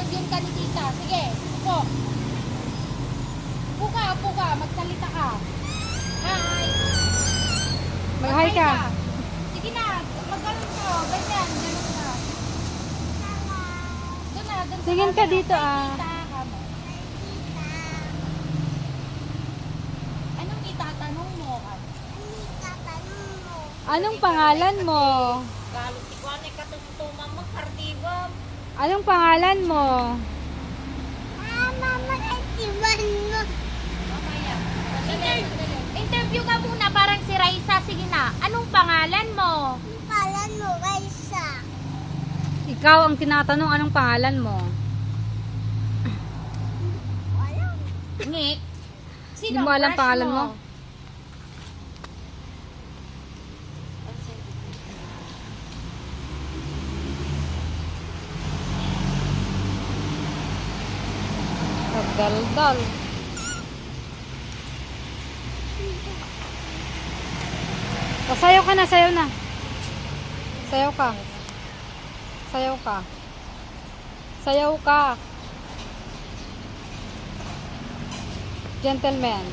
yun ka ni tita. Sige, upo. Upo ka, magsalita ka. Hi. Mag-hi ka. Sige na, mag-ganon ka. Ganyan, ganon ka. Doon na, doon sa Tingin ka camera. dito, Hi, ah. tita, kamo. Anong itatanong mo? Anong pangalan mo? Galit si Juan ay katutuma mo, kartibam. Anong pangalan mo? Mama, itiwan mo. Mamaya. Interview ka muna, parang si Raisa. Sige na, anong pangalan mo? Pangalan mo, Raisa. Ikaw ang tinatanong anong pangalan mo? Ngik. Hindi mo alam pangalan mo? Dal-dal. Sayaw ka na, sayaw na. Sayaw ka. Sayaw ka. Sayaw ka. Gentleman.